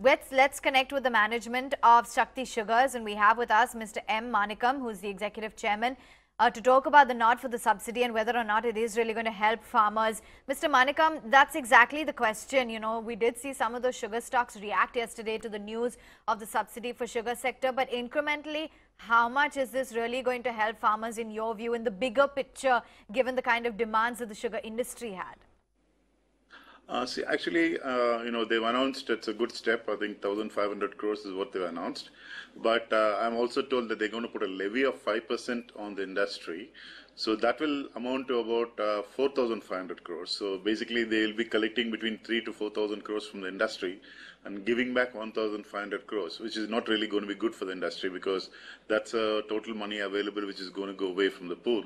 Let's connect with the management of Sakhti Sugars, and we have with us Mr. M. Manickam, who's the executive chairman, to talk about the nod for the subsidy and whether or not it is really going to help farmers. Mr. Manickam, that's exactly the question. You know, we did see some of those sugar stocks react yesterday to the news of the subsidy for sugar sector, but incrementally, how much is this really going to help farmers in your view in the bigger picture, given the kind of demands that the sugar industry had? They've announced it's a good step. I think 1,500 crores is what they've announced. But I'm also told that they're going to put a levy of 5% on the industry. So that will amount to about 4,500 crores. So basically, they'll be collecting between 3 to 4,000 crores from the industry and giving back 1,500 crores, which is not really going to be good for the industry because that's a total money available which is going to go away from the pool.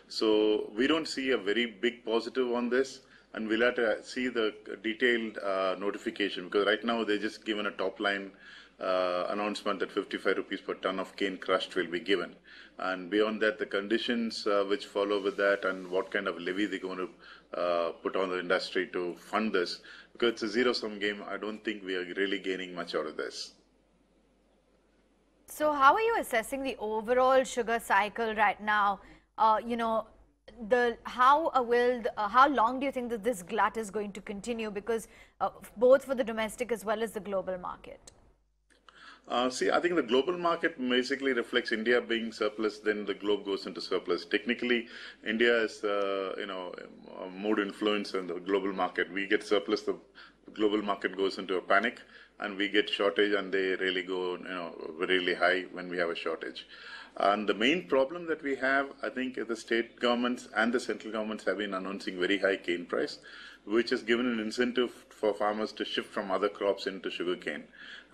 So we don't see a very big positive on this. And we'll have to see the detailed notification because right now they're just given a top line announcement that 55 rupees per ton of cane crushed will be given. And beyond that, the conditions which follow with that and what kind of levy they're going to put on the industry to fund this. Because it's a zero-sum game, I don't think we are really gaining much out of this. So how are you assessing the overall sugar cycle right now? How long do you think that this glut is going to continue? Because both for the domestic as well as the global market. I think the global market basically reflects India being surplus, then the globe goes into surplus. Technically, India is, more influence in the global market. We get surplus, the global market goes into a panic, and we get shortage, and they really go, really high when we have a shortage. And the main problem that we have, I think, the state governments and the central governments have been announcing very high cane price, which has given an incentive for farmers to shift from other crops into sugarcane.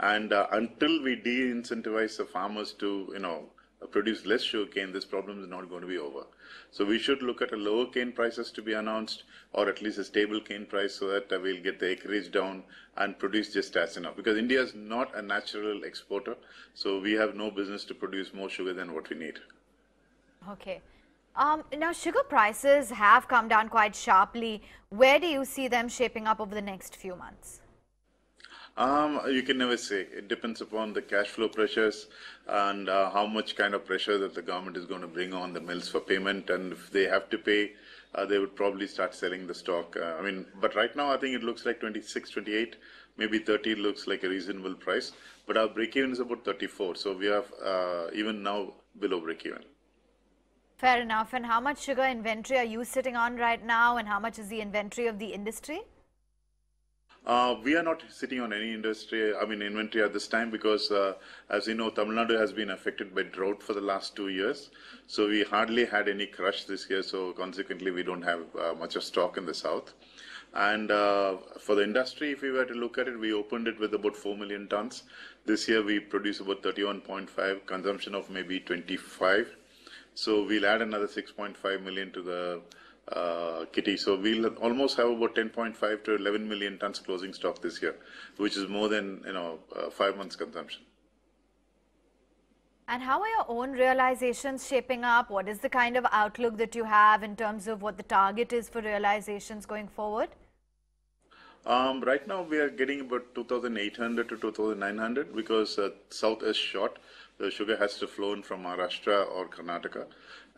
And until we de-incentivize the farmers to, produce less sugarcane, this problem is not going to be over. So we should look at a lower cane prices to be announced, or at least a stable cane price, so that we'll get the acreage down and produce just as enough. Because India is not a natural exporter, so we have no business to produce more sugar than what we need. Okay. Now, sugar prices have come down quite sharply. Where do you see them shaping up over the next few months? You can never say. It depends upon the cash flow pressures and how much kind of pressure that the government is going to bring on the mills for payment. And if they have to pay, they would probably start selling the stock. But right now, I think it looks like 26, 28, maybe 30 looks like a reasonable price. But our break-even is about 34. So we have even now below break-even. Fair enough. And how much sugar inventory are you sitting on right now? And how much is the inventory of the industry? We are not sitting on any inventory at this time because, as you know, Tamil Nadu has been affected by drought for the last 2 years. So we hardly had any crush this year. So consequently, we don't have much of stock in the south. And for the industry, if we were to look at it, we opened it with about 4 million tons. This year, we produce about 31.5, consumption of maybe 25. So we'll add another 6.5 million to the kitty. So we'll almost have about 10.5 to 11 million tons closing stock this year, which is more than 5 months consumption. And how are your own realizations shaping up? What is the kind of outlook that you have in terms of what the target is for realizations going forward? Right now we are getting about 2,800 to 2,900 because south is short. The sugar has to flow in from Maharashtra or Karnataka.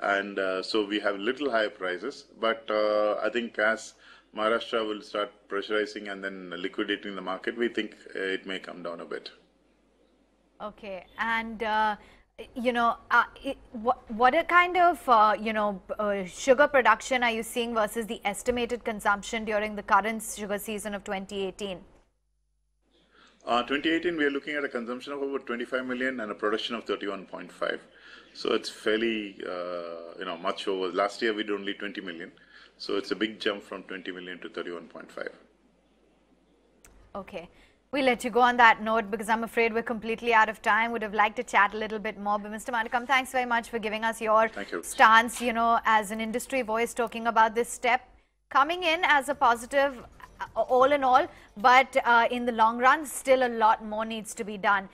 And so we have little higher prices. But I think as Maharashtra will start pressurizing and then liquidating the market, we think it may come down a bit. Okay. And, what kind of, sugar production are you seeing versus the estimated consumption during the current sugar season of 2018? 2018, we are looking at a consumption of about 25 million and a production of 31.5. So it's fairly, much over. Last year, we did only 20 million. So it's a big jump from 20 million to 31.5. Okay. We'll let you go on that note because I'm afraid we're completely out of time. Would have liked to chat a little bit more. But Mr. Manickam, thanks very much for giving us your stance, as an industry voice talking about this step coming in as a positive all in all, but in the long run, still a lot more needs to be done.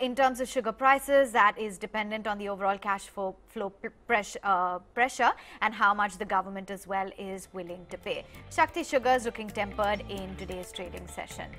In terms of sugar prices, that is dependent on the overall cash flow pressure and how much the government as well is willing to pay. Sakhti Sugars looking tempered in today's trading session.